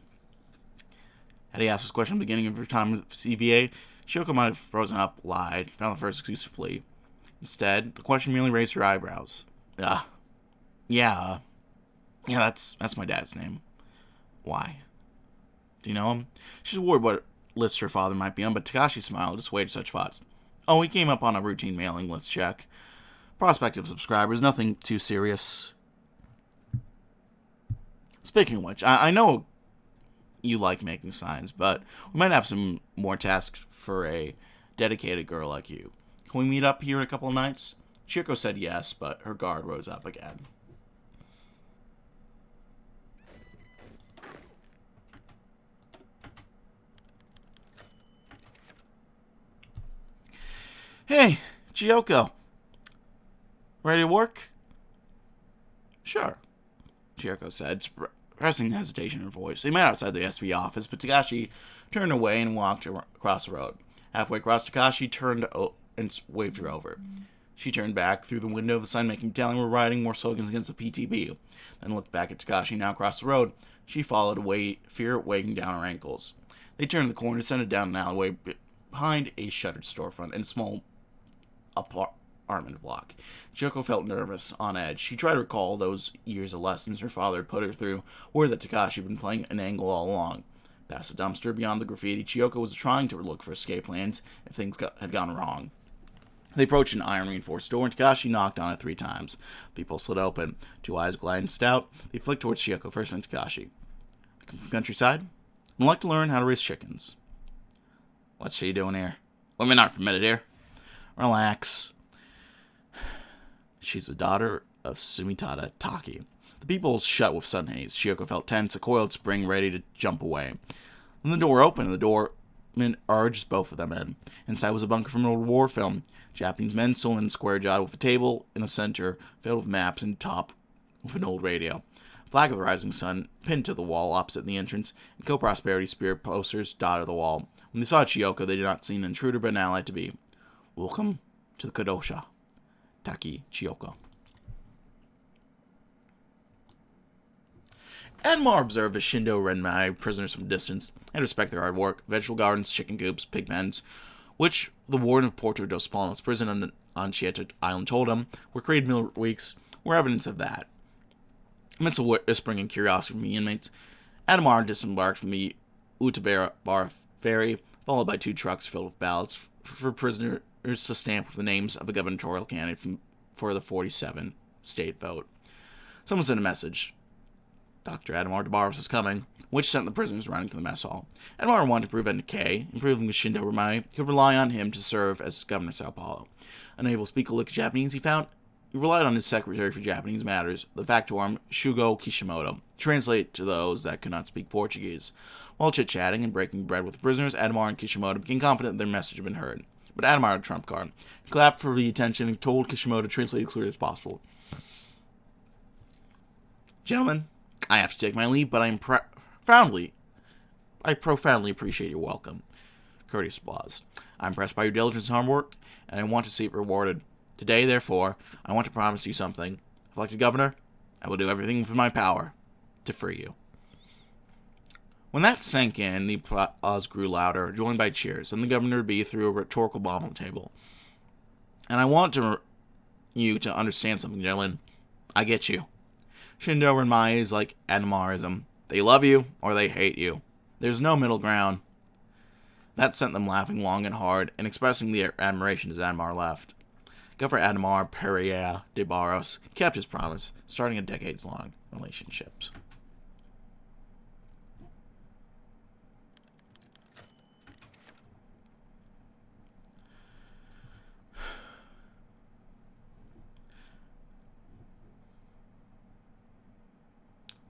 Had he asked this question at the beginning of her time with CVA, Chiyoko might have frozen up, lied, found the first excuse to flee. Instead, the question merely raised her eyebrows. Yeah, that's my dad's name. Why? Do you know him? She's worried what list her father might be on, but Takashi smiled, dissuaded such thoughts. Oh, he came up on a routine mailing list check. Prospective subscribers, nothing too serious. Speaking of which, I know you like making signs, but we might have some more tasks for a dedicated girl like you. Can we meet up here in a couple of nights? Chiyoko said yes, but her guard rose up again. Hey, Chiyoko. Ready to work? Sure, Chiyoko said, suppressing hesitation in her voice. They met outside the SV office, but Takashi turned away and walked across the road. Halfway across, Takashi turned and waved her over. She turned back through the window of the sign-making telling we're writing more slogans against the PTB. Then looked back at Takashi now across the road. She followed, fear weighing down her ankles. They turned the corner and descended down an alleyway behind a shuttered storefront and a small apartment block. Chiyoko felt nervous, on edge. She tried to recall those years of lessons her father had put her through, or that Takashi had been playing an angle all along. Past the dumpster, beyond the graffiti, Chiyoko was trying to look for escape plans if things had gone wrong. They approached an iron-reinforced door, and Takashi knocked on it 3 times. People slid open. 2 eyes glanced out. They flicked towards Chiyoko, first and Takashi. I come from the countryside. I'd like to learn how to raise chickens. What's she doing here? Women aren't permitted here. Relax. She's the daughter of Sumitada Taki. The people shut with sun haze. Chiyoko felt tense, a coiled spring ready to jump away. Then the door opened, and the doorman urged both of them in. Inside was a bunker from an old war film. Japanese men stood in square-jawed with a table in the center filled with maps and top with an old radio. A flag of the rising sun pinned to the wall opposite the entrance, and Co-Prosperity Spirit posters dotted the wall. When they saw Chiyoko, they did not see an intruder but an ally to be. Welcome to the Kadosha. Taki Chiyoko. Adhemar observed the Shindo Renmai prisoners from a distance and respect their hard work. Vegetable gardens, chicken coops, pig pens, which the warden of Porto dos Palos prison on Chieta Island told him were created in weeks, were evidence of that. Amidst a whispering and curiosity from the inmates, Adhemar disembarked from the Utabara ferry, followed by 2 trucks filled with ballots for prisoners to stamp with the names of a gubernatorial candidate for the 47 state vote. Someone sent a message. Dr. Adhemar Debaros is coming, which sent the prisoners running to the mess hall. Adhemar wanted to prevent decay, and proving that Shindo Ramai could rely on him to serve as governor of Sao Paulo. Unable to speak a lick of Japanese, he relied on his secretary for Japanese matters, the factotum Shugo Kishimoto, to translate to those that could not speak Portuguese. While chit-chatting and breaking bread with the prisoners, Adhemar and Kishimoto became confident that their message had been heard. But Adhemar had a trump card. He clapped for the attention and told Kishimoto to translate as clearly as possible. Gentlemen, I have to take my leave, but I profoundly appreciate your welcome. Courteous applause. I'm impressed by your diligence and hard work, and I want to see it rewarded. Today, therefore, I want to promise you something. If elected governor, I will do everything within my power to free you. When that sank in, the applause grew louder, joined by cheers, and the governor B threw a rhetorical bomb on the table. And I want you to understand something, gentlemen. I get you. Shindo Renmai is like Adhemarism. They love you, or they hate you. There's no middle ground. That sent them laughing long and hard, and expressing their admiration as Adhemar left. Governor Adhemar Pereira de Barros kept his promise, starting a decades-long relationship.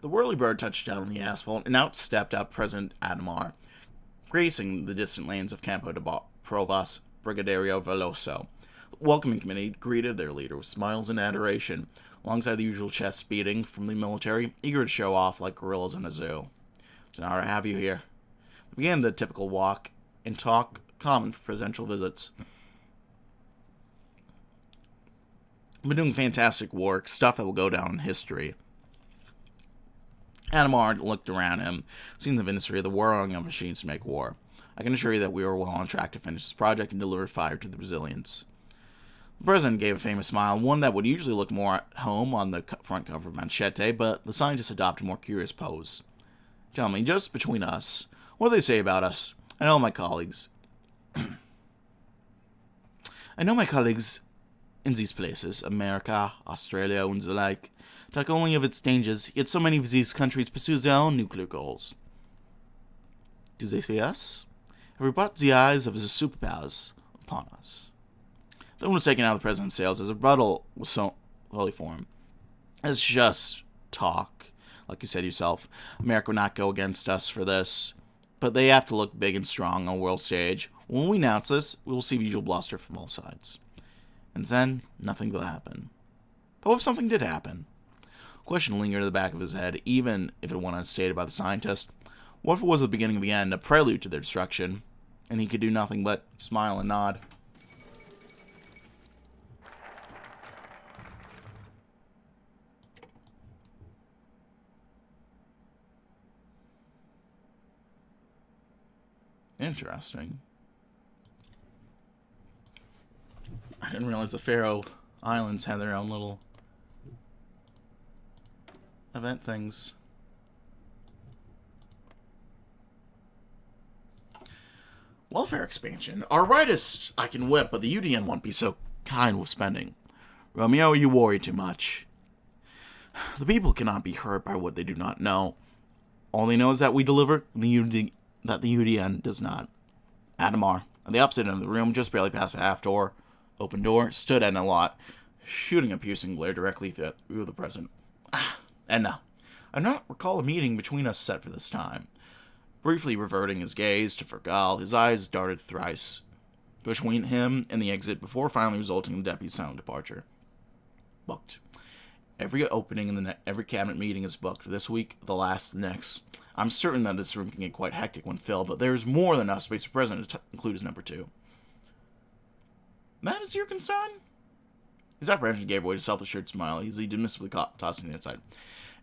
The whirlybird touched down on the asphalt, and out stepped President Adhemar, gracing the distant lanes of Campo de Provas Brigadeiro Veloso. The welcoming committee greeted their leader with smiles and adoration, alongside the usual chest beating from the military, eager to show off like gorillas in a zoo. It's an honor to have you here. They began the typical walk and talk common for presidential visits. I've been doing fantastic work, stuff that will go down in history. Adhemar looked around him, seeing the industry of the whirring of machines to make war. I can assure you that we are well on track to finish this project and deliver fire to the Brazilians. The president gave a famous smile, one that would usually look more at home on the front cover of Manchete, but the scientist adopted a more curious pose. Tell me, just between us, what do they say about us? I know my colleagues in these places, America, Australia, and the like, talk only of its dangers, yet so many of these countries pursue their own nuclear goals. Do they see us? Have we brought the eyes of the superpowers upon us? The one was taken out of the president's sails as a rebuttal was so holy for him. It's just talk. Like you said yourself, America will not go against us for this, but they have to look big and strong on the world stage. When we announce this, we will see visual bluster from all sides. And then, nothing will happen. But what if something did happen? A question lingered in the back of his head, even if it went unstated by the scientist. What if it was the beginning of the end, a prelude to their destruction, and he could do nothing but smile and nod? Interesting. I didn't realize the Faroe Islands had their own little event things. Welfare expansion. Our rightist I can whip, but the UDN won't be so kind with spending. Romeo, you worry too much. The people cannot be hurt by what they do not know. All they know is that we deliver, and that the UDN does not. Adhemar, on the opposite end of the room, just barely past the half door, open door, stood in a lot, shooting a piercing glare directly through the present. And now, I do not recall a meeting between us set for this time. Briefly reverting his gaze to Fergal, his eyes darted thrice between him and the exit before finally resulting in the deputy's silent departure. Booked. Every opening in every cabinet meeting is booked. This week, the last, the next. I'm certain that this room can get quite hectic when filled, but there is more than enough space for President to include as number 2. That is your concern? His apprehension gave way to a self-assured smile as he dismissively tossing it aside.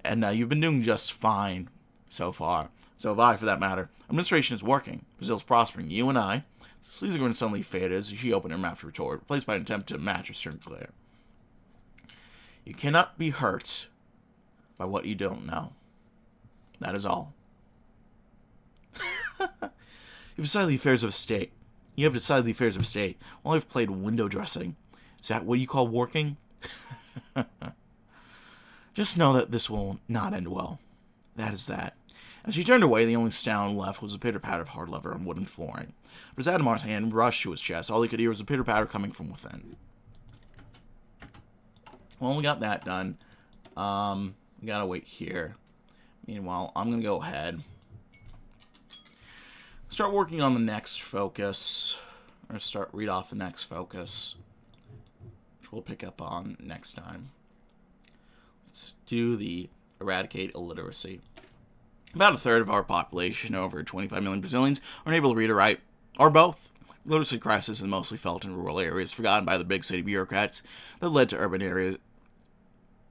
And you've been doing just fine so far. So have I, for that matter. Administration is working. Brazil's prospering. You and I. Sleazy grin suddenly faded as she opened her mouth to retort, replaced by an attempt to match her stern glare. You cannot be hurt by what you don't know. That is all. You have decided the affairs of state. While I've played window dressing. Is that what you call working? Just know that this will not end well. That is that. As she turned away, the only sound left was a pitter-patter of hard leather on wooden flooring. But as Adhemar's hand rushed to his chest, all he could hear was a pitter-patter coming from within. Well, we got that done. We gotta wait here. Meanwhile, I'm gonna go ahead. Start working on the next focus. Or read off the next focus. Which we'll pick up on next time. Let's do the eradicate illiteracy. About a third of our population, over 25 million Brazilians, are unable to read or write, or both. The literacy crisis is mostly felt in rural areas, forgotten by the big city bureaucrats that led to urban areas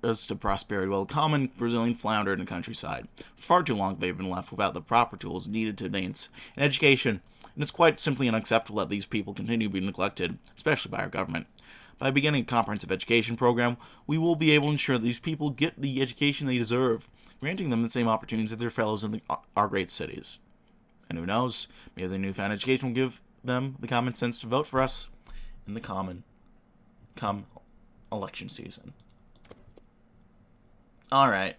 to prosperity, while the common Brazilian floundered in the countryside. For far too long, they've been left without the proper tools needed to advance in education, and it's quite simply unacceptable that these people continue to be neglected, especially by our government. By beginning a comprehensive education program, we will be able to ensure that these people get the education they deserve, granting them the same opportunities as their fellows in our great cities. And who knows, maybe the newfound education will give them the common sense to vote for us in the come election season. Alright,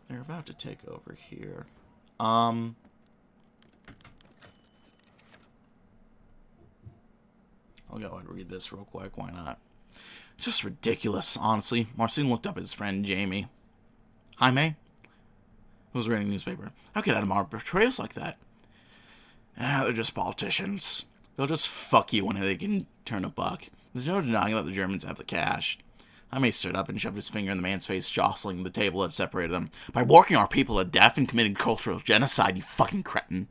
they're about to take over here. I'll go ahead and read this real quick, why not? It's just ridiculous, honestly. Marcin looked up at his friend Jamie. Jaime? Who was reading a newspaper. How could Adhemar betray us like that? They're just politicians. They'll just fuck you when they can turn a buck. There's no denying that the Germans have the cash. Jaime stood up and shoved his finger in the man's face, jostling the table that separated them. By working our people to death and committing cultural genocide, you fucking cretin.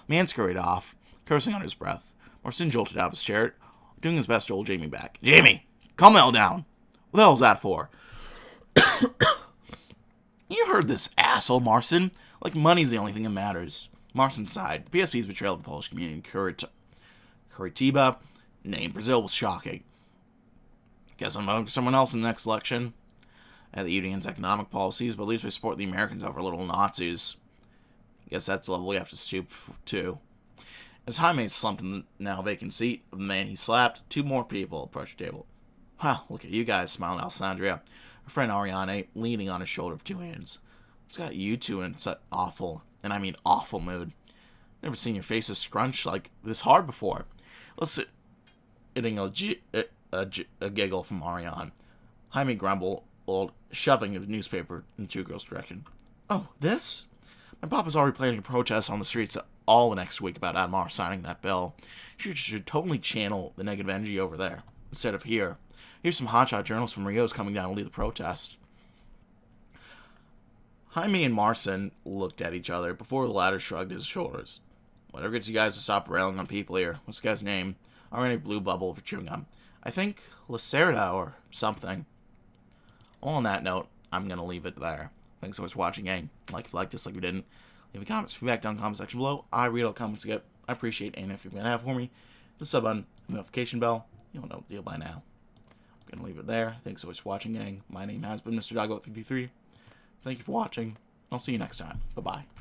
The man scurried off, cursing on his breath. Marcin jolted out of his chair, doing his best to hold Jamie back. Jamie, calm the hell down. What the hell's that for? You heard this asshole, Marcin. Like money's the only thing that matters. Marcin sighed. The PSP's betrayal of the Polish community in Curitiba, named Brazil, was shocking. Guess I'm voting for someone else in the next election. At the UDN's economic policies, but at least we support the Americans over little Nazis. Guess that's the level we have to stoop to. As Jaime slumped in the now vacant seat of the man he slapped, 2 more people approached the table. Wow, look at you guys, smiled Alessandria, her friend Ariane leaning on his shoulder with 2 hands. What's got you 2 in such awful, and I mean awful mood? Never seen your faces scrunch like this hard before. Listen, getting a giggle from Ariane. Jaime grumbled, shoving his newspaper in 2 girls' direction. Oh, this? My papa's already planning a protest on the streets all next week about Adhemar signing that bill. You should totally channel the negative energy over there instead of here. Here's some hotshot journalists from Rio's coming down to lead the protest. Jaime and Marcin looked at each other before the latter shrugged his shoulders. Whatever gets you guys to stop railing on people here. What's the guy's name? Already blue bubble for chewing gum. I think Lacerda or something. Well, on that note, I'm going to leave it there. Thanks so much for watching, gang. Like if you liked, dislike if you didn't. Leave a comment, feedback down in the comment section below. I read all the comments you get. I appreciate any if you're going to have for me. The sub button, the notification bell. You'll know the deal by now. I'm going to leave it there. Thanks so much for watching, gang. My name has been Mr. Doggo333. Thank you for watching. I'll see you next time. Bye-bye.